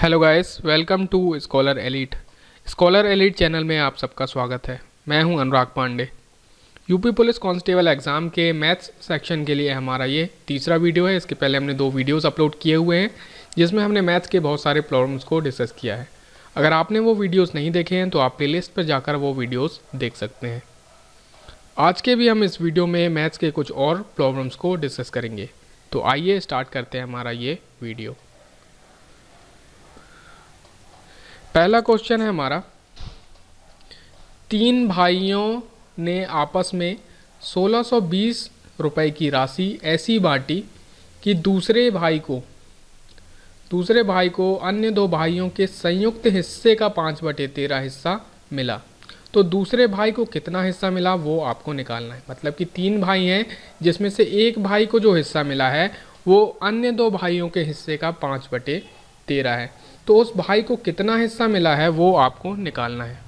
Hello guys, welcome to scholar elite. Scholar elite channel में आप सबका स्वागत है। मैं हूं Anurag Pandey. UP police constable exam के मैथ्स सेक्शन के लिए हमारा ये तीसरा वीडियो है। इसके पहले हमने 2 वीडियोस अपलोड किए हुए हैं जिसमें हमने मैथ्स के बहुत सारे प्रॉब्लम्स को डिस्कस किया है। अगर आपने वो वीडियोज़ नहीं देखे हैं तो आप प्लेलिस्ट पर जाकर वो वीडियोज़ देख सकते हैं। आज के भी हम इस वीडियो में मैथ्स के कुछ और प्रॉब्लम्स को डिस्कस करेंगे। तो आइए स्टार्ट करते हैं हमारा ये वीडियो। पहला क्वेश्चन है हमारा, 3 भाइयों ने आपस में 1620 रुपए की राशि ऐसी बांटी कि दूसरे भाई को अन्य 2 भाइयों के संयुक्त हिस्से का 5/13 हिस्सा मिला। तो दूसरे भाई को कितना हिस्सा मिला वो आपको निकालना है। मतलब कि 3 भाई हैं जिसमें से एक भाई को जो हिस्सा मिला है वो अन्य 2 भाइयों के हिस्से का 5/13 है। तो उस भाई को कितना हिस्सा मिला है वो आपको निकालना है।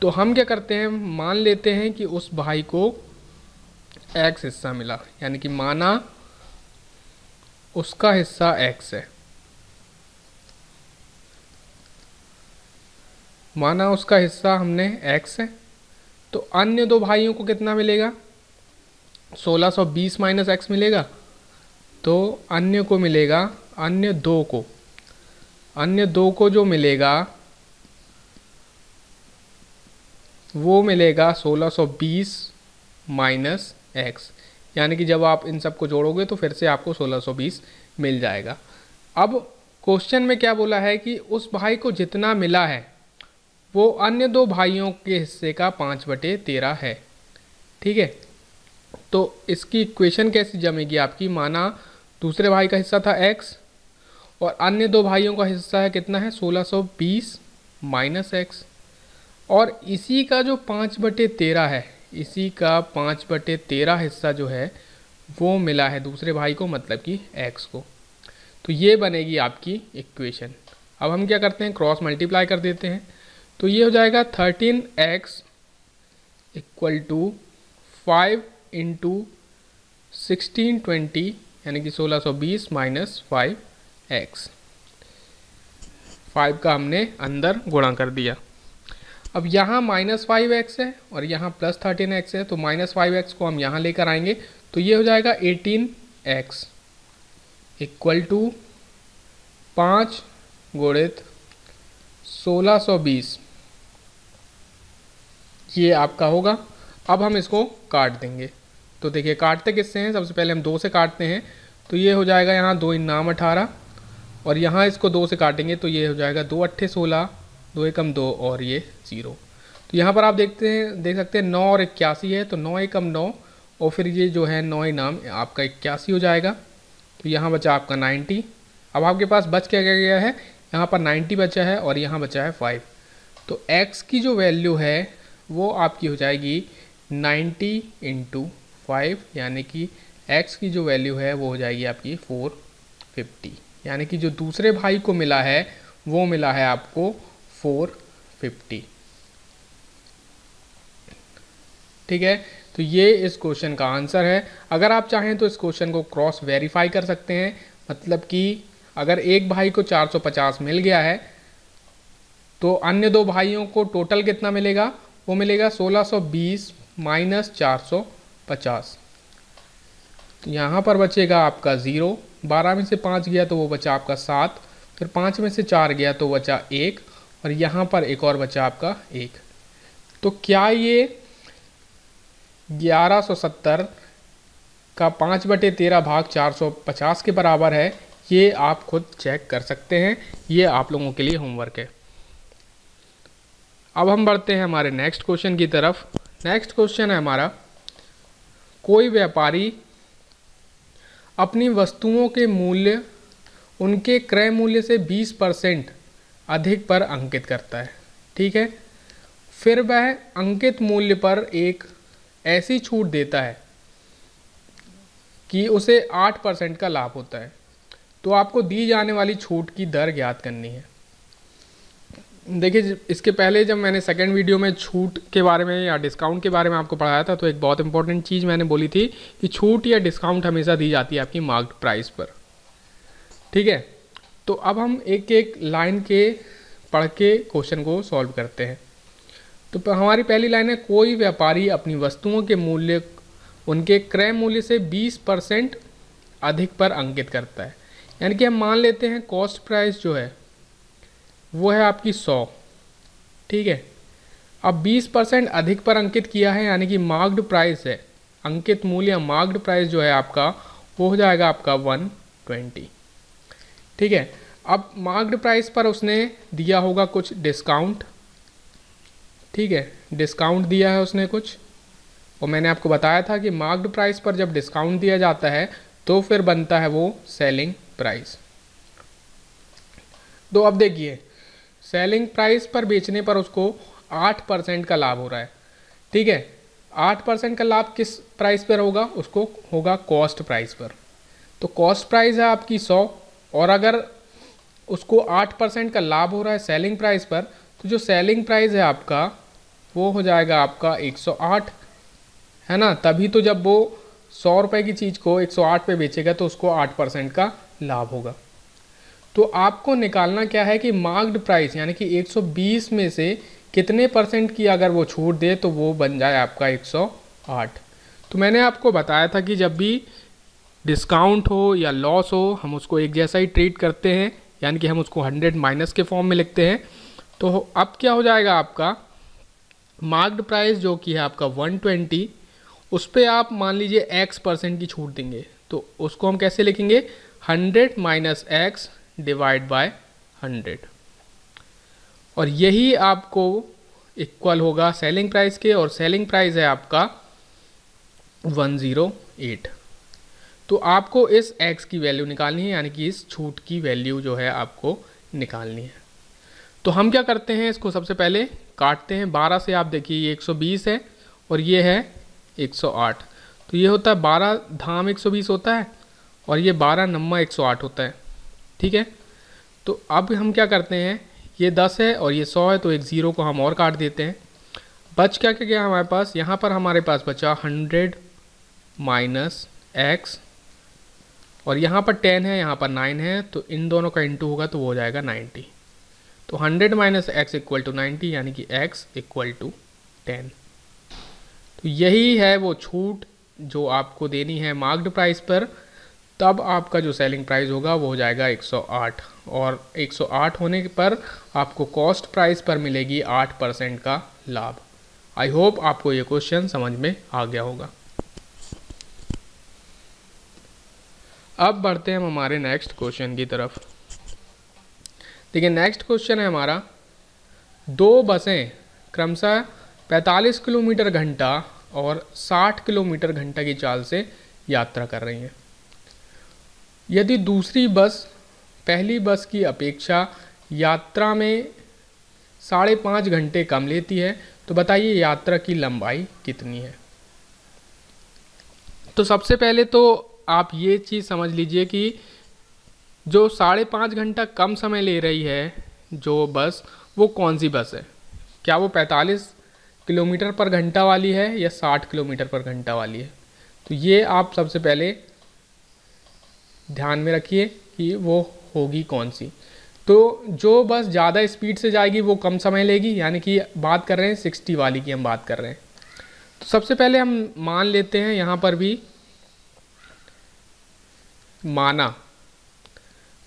तो हम क्या करते हैं, मान लेते हैं कि उस भाई को x हिस्सा मिला, यानी कि माना उसका हिस्सा x है। माना उसका हिस्सा हमने x है, तो अन्य 2 भाइयों को कितना मिलेगा, 1620 माइनस x मिलेगा। तो अन्य को मिलेगा, अन्य दो को जो मिलेगा वो मिलेगा 1620 माइनस एक्स, यानी कि जब आप इन सब को जोड़ोगे तो फिर से आपको 1620 मिल जाएगा। अब क्वेश्चन में क्या बोला है कि उस भाई को जितना मिला है वो अन्य 2 भाइयों के हिस्से का 5/13 है। ठीक है, तो इसकी इक्वेशन कैसी जमेगी आपकी, माना दूसरे भाई का हिस्सा था x और अन्य 2 भाइयों का हिस्सा है कितना है, 1620 माइनस एक्स, और इसी का जो 5/13 है, इसी का 5/13 हिस्सा जो है वो मिला है दूसरे भाई को, मतलब कि x को। तो ये बनेगी आपकी इक्वेशन। अब हम क्या करते हैं, क्रॉस मल्टीप्लाई कर देते हैं। तो ये हो जाएगा 13x इक्वल टू 5 इंटू 1620, यानी कि 1620 माइनस 5x। 5 का हमने अंदर गुणा कर दिया। अब यहाँ -5x है और यहाँ +13x है, तो -5x को हम यहाँ लेकर आएंगे तो ये हो जाएगा 18x इक्वल टू 5 गुणित 1620, ये आपका होगा। अब हम इसको काट देंगे। तो देखिए काटते किससे हैं, सबसे पहले हम 2 से काटते हैं। तो ये हो जाएगा यहाँ 2 × 18, और यहाँ इसको 2 से काटेंगे तो ये हो जाएगा 2 × 8 = 16, 2 × 2 और ये 0। तो यहाँ पर आप देख सकते हैं 9 और 81 है, तो 9 × 9 और फिर ये जो है 9 नाम आपका 81 हो जाएगा। तो यहाँ बचा आपका 90। अब आपके पास बच क्या गया है, यहाँ पर 90 बचा है और यहाँ बचा है 5। तो x की जो वैल्यू है वो आपकी हो जाएगी 90 × 5, यानी कि x की जो वैल्यू है वो हो जाएगी आपकी 450, यानी कि जो दूसरे भाई को मिला है वो मिला है आपको 450। ठीक है, तो ये इस क्वेश्चन का आंसर है। अगर आप चाहें तो इस क्वेश्चन को क्रॉस वेरीफाई कर सकते हैं। मतलब कि अगर एक भाई को 450 मिल गया है तो अन्य 2 भाइयों को टोटल कितना मिलेगा, वो मिलेगा 1620 माइनस 450। तो यहाँ पर बचेगा आपका 0, 12 में से 5 गया तो वो बचा आपका 7, फिर 5 में से 4 गया तो बचा 1, और यहाँ पर एक और बचा आपका 1। तो क्या ये 1170 का 5/13 भाग 450 के बराबर है, ये आप खुद चेक कर सकते हैं। ये आप लोगों के लिए होमवर्क है। अब हम बढ़ते हैं हमारे नेक्स्ट क्वेश्चन की तरफ। नेक्स्ट क्वेश्चन है हमारा, कोई व्यापारी अपनी वस्तुओं के मूल्य उनके क्रय मूल्य से 20% अधिक पर अंकित करता है। ठीक है, फिर वह अंकित मूल्य पर एक ऐसी छूट देता है कि उसे 8% का लाभ होता है। तो आपको दी जाने वाली छूट की दर ज्ञात करनी है। देखिए, इसके पहले जब मैंने सेकंड वीडियो में छूट के बारे में या डिस्काउंट के बारे में आपको पढ़ाया था तो एक बहुत इंपॉर्टेंट चीज़ मैंने बोली थी कि छूट या डिस्काउंट हमेशा दी जाती है आपकी मार्क्ड प्राइस पर। ठीक है, तो अब हम एक एक लाइन के पढ़ के क्वेश्चन को सॉल्व करते हैं। तो हमारी पहली लाइन है, कोई व्यापारी अपनी वस्तुओं के मूल्य उनके क्रय मूल्य से 20% अधिक पर अंकित करता है। यानी कि हम मान लेते हैं कॉस्ट प्राइस जो है वो है आपकी 100, ठीक है। अब 20% अधिक पर अंकित किया है, यानी कि मार्क्ड प्राइस है, अंकित मूल्य मार्क्ड प्राइस जो है आपका वो हो जाएगा आपका 120, ठीक है। अब मार्क्ड प्राइस पर उसने दिया होगा कुछ डिस्काउंट, ठीक है, डिस्काउंट दिया है उसने कुछ, और मैंने आपको बताया था कि मार्क्ड प्राइस पर जब डिस्काउंट दिया जाता है तो फिर बनता है वो सेलिंग प्राइस। तो अब देखिए, सेलिंग प्राइस पर बेचने पर उसको 8% का लाभ हो रहा है, ठीक है। 8% का लाभ किस प्राइस पर होगा, उसको होगा कॉस्ट प्राइस पर। तो कॉस्ट प्राइस है आपकी 100, और अगर उसको 8% का लाभ हो रहा है सेलिंग प्राइस पर, तो जो सेलिंग प्राइस है आपका वो हो जाएगा आपका 108, है ना। तभी तो जब वो 100 रुपये की चीज़ को 108 पे बेचेगा तो उसको 8% का लाभ होगा। तो आपको निकालना क्या है कि मार्क्ड प्राइस यानी कि 120 में से कितने परसेंट की अगर वो छूट दे तो वो बन जाए आपका 108। तो मैंने आपको बताया था कि जब भी डिस्काउंट हो या लॉस हो हम उसको एक जैसा ही ट्रीट करते हैं, यानी कि हम उसको 100 माइनस के फॉर्म में लिखते हैं। तो अब क्या हो जाएगा आपका मार्क्ड प्राइस जो कि है आपका 120, उस पर आप मान लीजिए x% की छूट देंगे, तो उसको हम कैसे लिखेंगे, 100 माइनस x डिवाइड बाय 100, और यही आपको इक्वल होगा सेलिंग प्राइस के, और सेलिंग प्राइस है आपका 108। तो आपको इस x की वैल्यू निकालनी है, यानी कि इस छूट की वैल्यू जो है आपको निकालनी है। तो हम क्या करते हैं, इसको सबसे पहले काटते हैं। 12 से आप देखिए ये 120 है और ये है 108, तो ये होता है 12 धाम 120 होता है, और ये 12 नम्मा 108 होता है, ठीक है। तो अब हम क्या करते हैं, ये 10 है और ये 100 है, तो एक ज़ीरो को हम और काट देते हैं। बच क्या क्या गया हमारे पास, यहाँ पर हमारे पास बचा 100 माइनस x, और यहाँ पर 10 है, यहाँ पर 9 है, तो इन दोनों का इंटू होगा तो वो हो जाएगा 90। तो 100 माइनस x इक्वल टू 90, यानी कि x इक्वल टू 10। तो यही है वो छूट जो आपको देनी है मार्क्ड प्राइस पर, तब आपका जो सेलिंग प्राइस होगा वो हो जाएगा 108, और 108 होने पर आपको कॉस्ट प्राइस पर मिलेगी 8% का लाभ। आई होप आपको ये क्वेश्चन समझ में आ गया होगा। अब बढ़ते हैं हम हमारे नेक्स्ट क्वेश्चन की तरफ। देखिए नेक्स्ट क्वेश्चन है हमारा, दो बसें क्रमशः 45 किलोमीटर घंटा और 60 किलोमीटर घंटा की चाल से यात्रा कर रही हैं। यदि दूसरी बस पहली बस की अपेक्षा यात्रा में 5.5 घंटे कम लेती है, तो बताइए यात्रा की लंबाई कितनी है। तो सबसे पहले तो आप ये चीज़ समझ लीजिए कि जो 5.5 घंटा कम समय ले रही है जो बस, वो कौन सी बस है, क्या वो 45 किलोमीटर पर घंटा वाली है या 60 किलोमीटर पर घंटा वाली है। तो ये आप सबसे पहले ध्यान में रखिए कि वो होगी कौन सी। तो जो बस ज़्यादा स्पीड से जाएगी वो कम समय लेगी, यानी कि बात कर रहे हैं 60 वाली की हम बात कर रहे हैं। तो सबसे पहले हम मान लेते हैं, यहाँ पर भी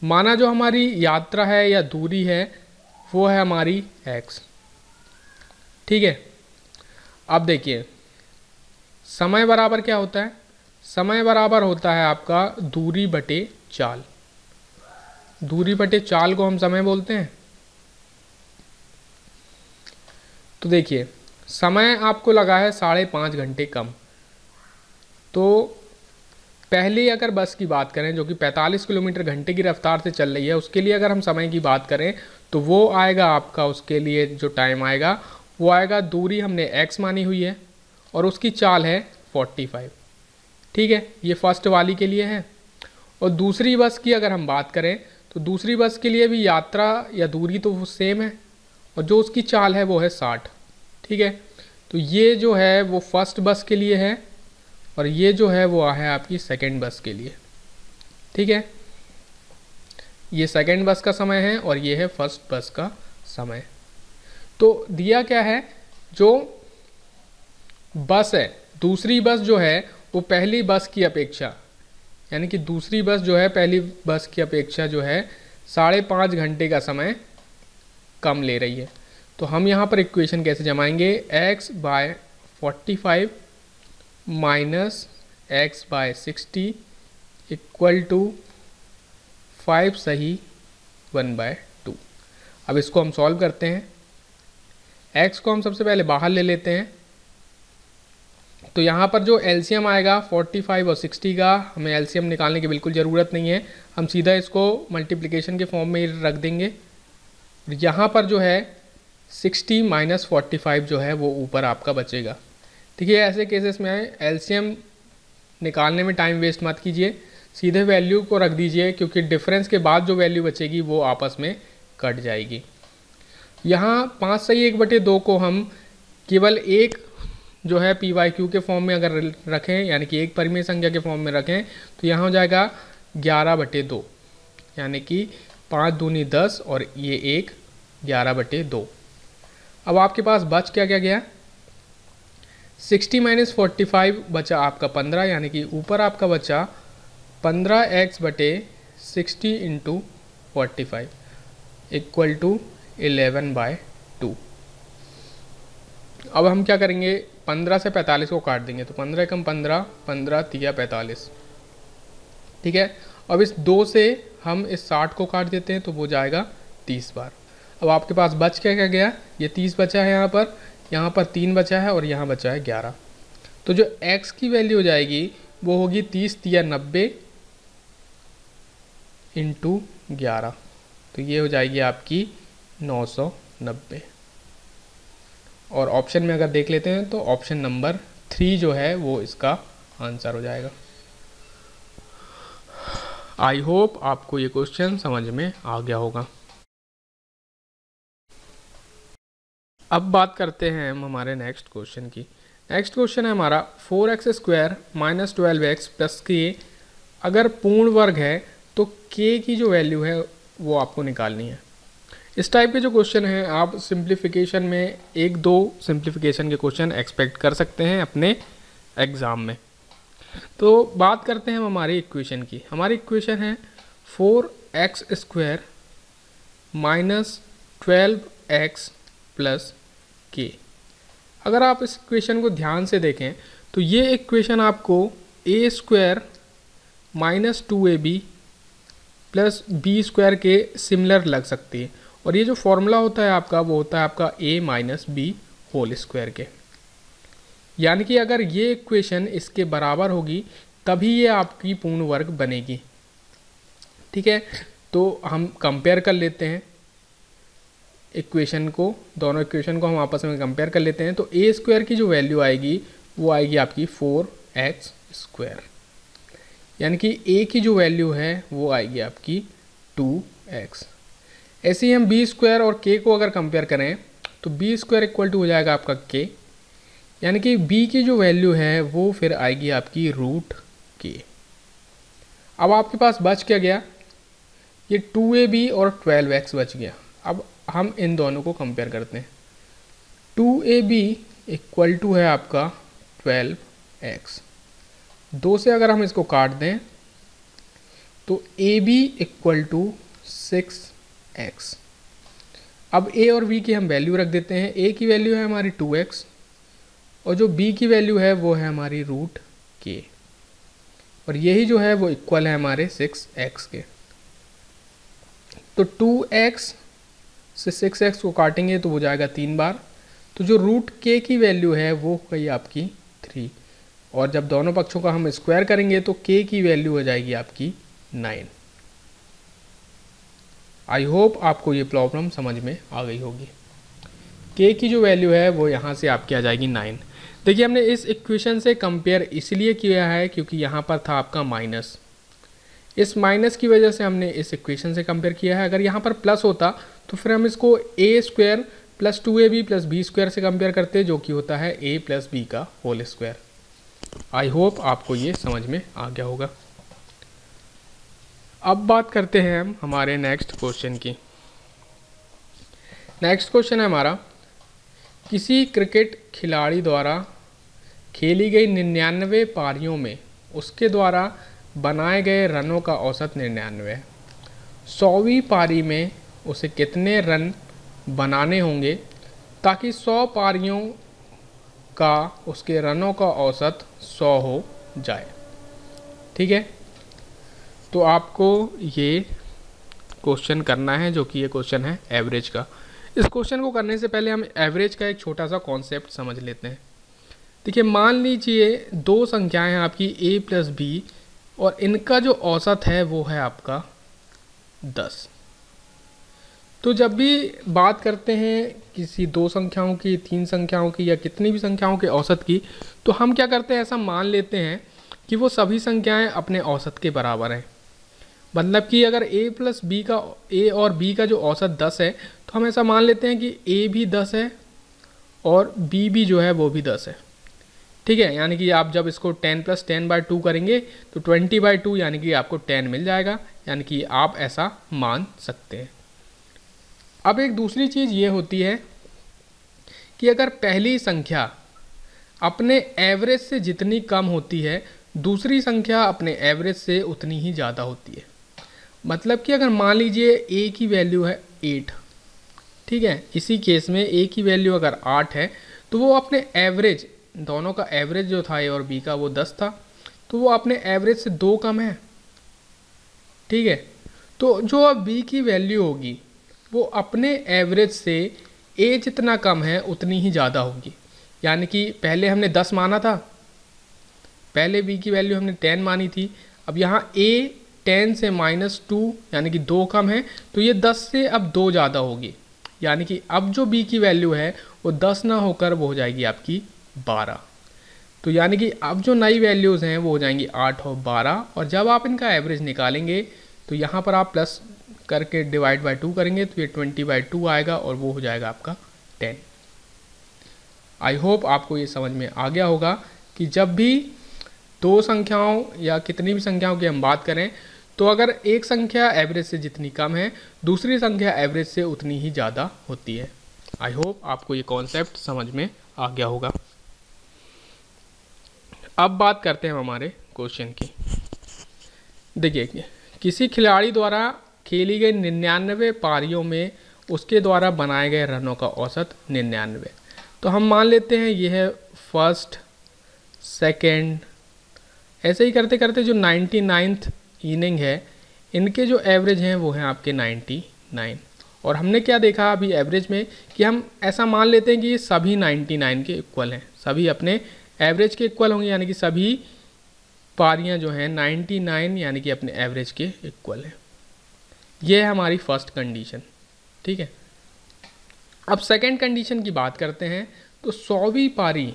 माना जो हमारी यात्रा है या दूरी है वो है हमारी x, ठीक है। अब देखिए समय बराबर क्या होता है, समय बराबर होता है आपका दूरी बटे चाल। दूरी बटे चाल को हम समय बोलते हैं। तो देखिए समय आपको लगा है 5.5 घंटे कम, तो पहले अगर बस की बात करें जो कि 45 किलोमीटर घंटे की रफ्तार से चल रही है, उसके लिए अगर हम समय की बात करें तो वो आएगा आपका, उसके लिए जो टाइम आएगा वो आएगा, दूरी हमने x मानी हुई है और उसकी चाल है 45, ठीक है। ये फर्स्ट वाली के लिए है। और दूसरी बस की अगर हम बात करें तो दूसरी बस के लिए भी यात्रा या दूरी तो वो सेम है, और जो उसकी चाल है वो है 60, ठीक है। तो ये जो है वो फर्स्ट बस के लिए है, और ये जो है वो है आपकी सेकंड बस के लिए, ठीक है। ये सेकंड बस का समय है और ये है फर्स्ट बस का समय। तो दिया क्या है, जो बस है, दूसरी बस जो है वो पहली बस की अपेक्षा, यानी कि दूसरी बस जो है पहली बस की अपेक्षा जो है 5.5 घंटे का समय कम ले रही है। तो हम यहाँ पर इक्वेशन कैसे जमाएंगे, x/45 minus x/60 equal to 5 सही 1/2। अब इसको हम सॉल्व करते हैं। x को हम सबसे पहले बाहर ले लेते हैं, तो यहाँ पर जो एलसीएम आएगा 45 और 60 का, हमें एलसीएम निकालने की बिल्कुल ज़रूरत नहीं है, हम सीधा इसको मल्टीप्लिकेशन के फॉर्म में ही रख देंगे। यहाँ पर जो है 60 माइनस 45 जो है वो ऊपर आपका बचेगा। ठीक है, ऐसे केसेस में एलसीएम निकालने में टाइम वेस्ट मत कीजिए, सीधे वैल्यू को रख दीजिए, क्योंकि डिफरेंस के बाद जो वैल्यू बचेगी वो आपस में कट जाएगी। यहाँ 5 सही 1/2 को हम केवल एक जो है PYQ के फॉर्म में अगर रखें, यानी कि एक परिमेय संख्या के फॉर्म में रखें, तो यहाँ हो जाएगा 11/2, यानी कि 5 दूनी 10 और ये एक 11/2। अब आपके पास बच क्या क्या गया, 60 माइनस 45 बचा आपका 15, यानी कि ऊपर आपका बचा 15x/60 इंटू 45 इक्वल टू 11/2। अब हम क्या करेंगे, 15 से 45 को काट देंगे, तो 15 कम 15, 15 तिया 45। ठीक है, अब इस 2 से हम इस 60 को काट देते हैं, तो वो जाएगा 30 बार। अब आपके पास बच क्या क्या गया, ये 30 बचा है, यहाँ पर 3 बचा है और यहाँ बचा है 11। तो जो x की वैल्यू हो जाएगी वो होगी 30 तिया 90 इंटू 11, तो ये हो जाएगी आपकी 990। और ऑप्शन में अगर देख लेते हैं तो ऑप्शन नंबर 3 जो है वो इसका आंसर हो जाएगा। आई होप आपको ये क्वेश्चन समझ में आ गया होगा। अब बात करते हैं हम हमारे नेक्स्ट क्वेश्चन की। नेक्स्ट क्वेश्चन है हमारा 4x² minus 12x plus k अगर पूर्ण वर्ग है तो k की जो वैल्यू है वो आपको निकालनी है। इस टाइप के जो क्वेश्चन हैं आप सिंप्लीफिकेशन में 1-2 सिंप्लीफिकेशन के क्वेश्चन एक्सपेक्ट कर सकते हैं अपने एग्ज़ाम में। तो बात करते हैं हम हमारी इक्वेशन की। हमारी इक्वेशन है 4x² minus 12x plus k। अगर आप इस इक्वेशन को ध्यान से देखें तो ये इक्वेशन आपको a² minus 2ab plus b² के सिमिलर लग सकती है, और ये जो फॉर्मूला होता है आपका वो होता है आपका a minus b whole square के। यानी कि अगर ये इक्वेशन इसके बराबर होगी तभी ये आपकी पूर्ण वर्ग बनेगी। ठीक है, तो हम कंपेयर कर लेते हैं इक्वेशन को, दोनों इक्वेशन को हम आपस में कंपेयर कर लेते हैं। तो a² की जो वैल्यू आएगी वो आएगी आपकी 4x², यानी कि a की जो वैल्यू है वो आएगी आपकी 2x। ऐसे ही हम b² और k को अगर कंपेयर करें तो b² इक्वल टू हो जाएगा आपका k, यानी कि b की जो वैल्यू है वो फिर आएगी आपकी √k। अब आपके पास बच क्या गया, ये 2ab और 12x बच गया। अब हम इन दोनों को कंपेयर करते हैं। 2ab इक्वल टू है आपका 12x, 2 से अगर हम इसको काट दें तो ab इक्वल टू 6x। अब a और b की हम वैल्यू रख देते हैं। a की वैल्यू है हमारी 2x और जो b की वैल्यू है वो है हमारी √k, और यही जो है वो इक्वल है हमारे 6x के। तो 2x से 6x को काटेंगे तो वो जाएगा 3 बार, तो जो √k की वैल्यू है वो हो गई आपकी 3, और जब दोनों पक्षों का हम स्क्वायर करेंगे तो k की वैल्यू हो जाएगी आपकी 9। आई होप आपको ये प्रॉब्लम समझ में आ गई होगी। k की जो वैल्यू है वो यहाँ से आपकी आ जाएगी 9। देखिए हमने इस इक्वेशन से कंपेयर इसलिए किया है क्योंकि यहाँ पर था आपका माइनस, इस माइनस की वजह से हमने इस इक्वेशन से कंपेयर किया है। अगर यहाँ पर प्लस होता तो फिर हम इसको a² plus 2ab plus b² से कंपेयर करते, जो कि होता है a प्लस b का होल स्क्वायर। आई होप आपको ये समझ में आ गया होगा। अब बात करते हैं हम हमारे नेक्स्ट क्वेश्चन की। नेक्स्ट क्वेश्चन है हमारा, किसी क्रिकेट खिलाड़ी द्वारा खेली गई 99 पारियों में उसके द्वारा बनाए गए रनों का औसत 99 है। 100वीं पारी में उसे कितने रन बनाने होंगे ताकि 100 पारियों का उसके रनों का औसत 100 हो जाए। ठीक है, तो आपको ये क्वेश्चन करना है, जो कि ये क्वेश्चन है एवरेज का। इस क्वेश्चन को करने से पहले हम एवरेज का एक छोटा सा कॉन्सेप्ट समझ लेते हैं। देखिए, मान लीजिए दो संख्याएं हैं आपकी a प्लस बी, और इनका जो औसत है वो है आपका 10। तो जब भी बात करते हैं किसी दो संख्याओं की, तीन संख्याओं की, या कितनी भी संख्याओं के औसत की, तो हम क्या करते हैं, ऐसा मान लेते हैं कि वो सभी संख्याएं अपने औसत के बराबर हैं। मतलब कि अगर a प्लस बी का, a और b का जो औसत 10 है, तो हम ऐसा मान लेते हैं कि a भी 10 है और b भी जो है वो भी 10 है। ठीक है, यानी कि आप जब इसको 10 + 10/2 करेंगे तो 20/2 यानी कि आपको 10 मिल जाएगा, यानी कि आप ऐसा मान सकते हैं। अब एक दूसरी चीज़ ये होती है कि अगर पहली संख्या अपने एवरेज से जितनी कम होती है, दूसरी संख्या अपने एवरेज से उतनी ही ज़्यादा होती है। मतलब कि अगर मान लीजिए a की वैल्यू है 8, ठीक है, इसी केस में a की वैल्यू अगर 8 है, तो वो अपने एवरेज, दोनों का एवरेज जो था a और b का वो 10 था, तो वो अपने एवरेज से 2 कम है। ठीक है, तो जो अब b की वैल्यू होगी वो अपने एवरेज से a जितना कम है उतनी ही ज़्यादा होगी। यानी कि पहले हमने 10 माना था, पहले b की वैल्यू हमने 10 मानी थी, अब यहाँ a 10 से -2 यानी कि 2 कम है, तो ये 10 से अब 2 ज़्यादा होगी। यानी कि अब जो b की वैल्यू है वो 10 ना होकर वो हो जाएगी आपकी 12। तो यानी कि अब जो नई वैल्यूज़ हैं वो हो जाएंगी 8 और 12, और जब आप इनका एवरेज निकालेंगे तो यहाँ पर आप प्लस करके डिवाइड बाय 2 करेंगे तो ये 20/2 आएगा, और वो हो जाएगा आपका 10। आई होप आपको ये समझ में आ गया होगा कि जब भी दो संख्याओं या कितनी भी संख्याओं की हम बात करें, तो अगर एक संख्या एवरेज से जितनी कम है, दूसरी संख्या एवरेज से उतनी ही ज़्यादा होती है। आई होप आपको ये कॉन्सेप्ट समझ में आ गया होगा। अब बात करते हैं हमारे क्वेश्चन की। देखिए, किसी खिलाड़ी द्वारा खेली गई 99 पारियों में उसके द्वारा बनाए गए रनों का औसत 99। तो हम मान लेते हैं ये है फर्स्ट, सेकंड, ऐसे ही करते करते जो 99th इनिंग है, इनके जो एवरेज हैं वो हैं आपके 99। और हमने क्या देखा अभी एवरेज में कि हम ऐसा मान लेते हैं कि ये सभी 99 के इक्वल हैं, सभी अपने एवरेज के इक्वल होंगे, यानी कि सभी पारियां जो हैं 99 यानी कि अपने एवरेज के इक्वल हैं। ये है हमारी फर्स्ट कंडीशन। ठीक है, अब सेकंड कंडीशन की बात करते हैं। तो 100वीं पारी,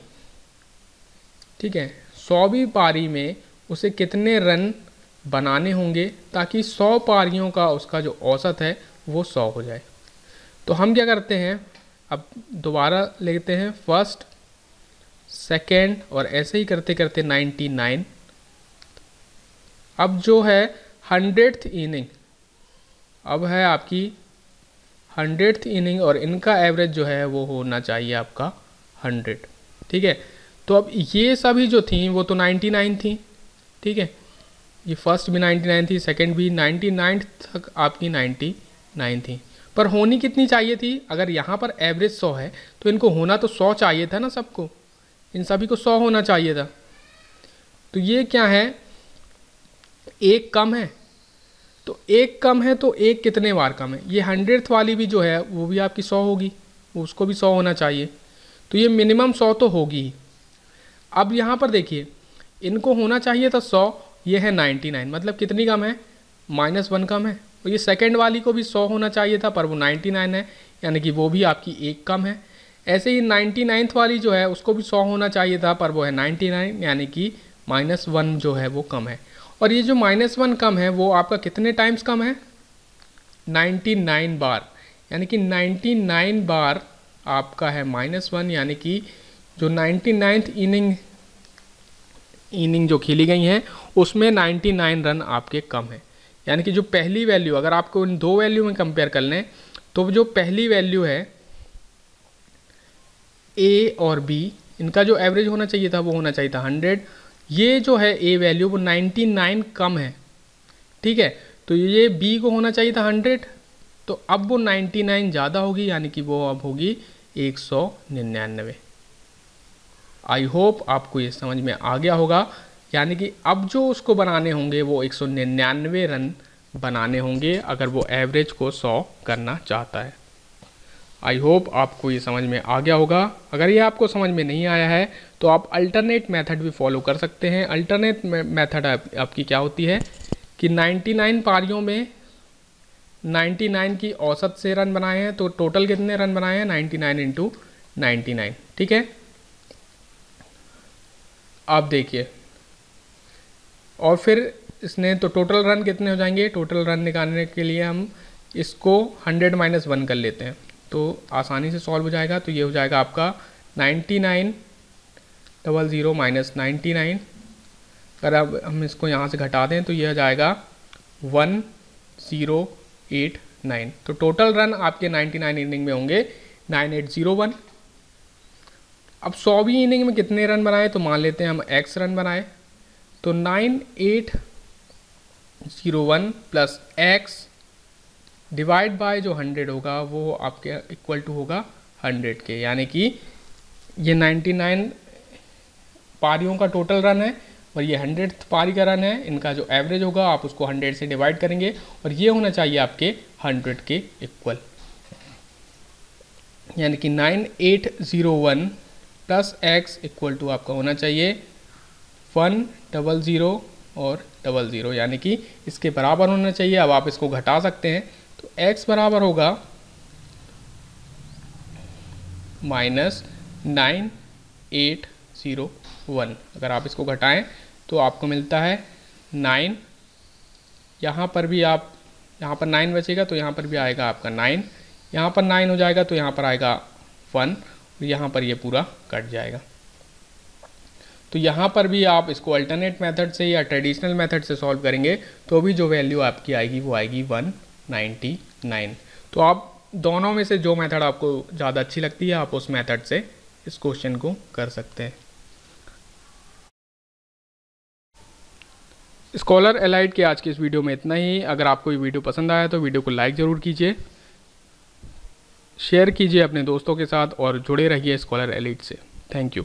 ठीक है, 100वीं पारी में उसे कितने रन बनाने होंगे ताकि 100 पारियों का उसका जो औसत है वो 100 हो जाए। तो हम क्या करते हैं, अब दोबारा लेते हैं फर्स्ट, सेकंड, और ऐसे ही करते करते 99। अब जो है 100th इनिंग, अब है आपकी 100th इनिंग, और इनका एवरेज जो है वो होना चाहिए आपका 100। ठीक है, तो अब ये सभी जो थी वो तो 99 थी। ठीक है, ये फर्स्ट भी 99 थी, सेकंड भी 99 तक आपकी 99 थी, पर होनी कितनी चाहिए थी? अगर यहाँ पर एवरेज 100 है तो इनको होना तो 100 चाहिए था ना, सबको, इन सभी को 100 होना चाहिए था। तो ये क्या है, एक कम है, तो एक कम है तो एक कितने बार कम है? ये 100th वाली भी जो है वो भी आपकी 100 होगी, उसको भी 100 होना चाहिए, तो ये मिनिमम 100 तो होगी ही। अब यहाँ पर देखिए, इनको होना चाहिए था 100, ये है 99, मतलब कितनी कम है? -1 कम है। और ये सेकंड वाली को भी 100 होना चाहिए था, पर वो 99 है, यानी कि वो भी आपकी एक कम है। ऐसे ही 99th वाली जो है उसको भी 100 होना चाहिए था, पर वो है 99, यानी कि -1 जो है वो कम है। और ये जो -1 कम है वो आपका कितने टाइम्स कम है? 99 बार, यानी कि 99 बार आपका है -1, यानी कि जो 99th इनिंग जो खेली गई हैं उसमें 99 रन आपके कम हैं। यानी कि जो पहली वैल्यू, अगर आपको इन दो वैल्यू में कंपेयर कर लें तो जो पहली वैल्यू है ए और बी, इनका जो एवरेज होना चाहिए था वो होना चाहिए था 100। ये जो है ए वैल्यू वो 99 कम है, ठीक है, तो ये बी को होना चाहिए था 100, तो अब वो 99 ज़्यादा होगी, यानी कि वो अब होगी 199। आई होप आपको ये समझ में आ गया होगा। यानी कि अब जो उसको बनाने होंगे वो 199 रन बनाने होंगे अगर वो एवरेज को 100 करना चाहता है। आई होप आपको ये समझ में आ गया होगा। अगर ये आपको समझ में नहीं आया है तो आप अल्टरनेट मेथड भी फॉलो कर सकते हैं। अल्टरनेट मेथड आपकी क्या होती है कि 99 पारियों में 99 की औसत से रन बनाए हैं, तो टोटल कितने रन बनाए हैं 99 इंटू 99, ठीक है। आप देखिए, और फिर इसने तो टोटल रन कितने हो जाएंगे, टोटल रन निकालने के लिए हम इसको 100 - 1 कर लेते हैं तो आसानी से सॉल्व हो जाएगा। तो ये हो जाएगा आपका 99 00 - 99। अगर अब हम इसको यहाँ से घटा दें तो ये हो जाएगा 1089। तो टोटल रन आपके 99 इनिंग में होंगे 9801। अब 100वीं इनिंग में कितने रन बनाए, तो मान लेते हैं हम x रन बनाए, तो 9801 प्लस x डिवाइड बाय जो 100 होगा वो आपके इक्वल टू होगा 100 के। यानी कि ये 99 पारियों का टोटल रन है और ये 100th पारी का रन है। इनका जो एवरेज होगा आप उसको 100 से डिवाइड करेंगे और ये होना चाहिए आपके 100 के इक्वल। यानी कि 9801 प्लस x इक्वल टू आपका होना चाहिए 100 और 00, यानी कि इसके बराबर होना चाहिए। अब आप इसको घटा सकते हैं तो x बराबर होगा -9801। अगर आप इसको घटाएं तो आपको मिलता है 9। यहाँ पर भी आप, यहाँ पर 9 बचेगा तो यहाँ पर भी आएगा आपका 9, यहाँ पर 9 हो जाएगा तो यहाँ पर आएगा 1, और यहाँ पर ये पूरा कट जाएगा। तो यहाँ पर भी आप इसको अल्टरनेट मेथड से या ट्रेडिशनल मेथड से सॉल्व करेंगे तो भी जो वैल्यू आपकी आएगी वो आएगी 199। तो आप दोनों में से जो मेथड आपको ज़्यादा अच्छी लगती है आप उस मेथड से इस क्वेश्चन को कर सकते हैं। स्कॉलर एलाइट के आज की इस वीडियो में इतना ही। अगर आपको ये वीडियो पसंद आया तो वीडियो को लाइक ज़रूर कीजिए, शेयर कीजिए अपने दोस्तों के साथ और जुड़े रहिए स्कॉलर एलाइट से। Thank you.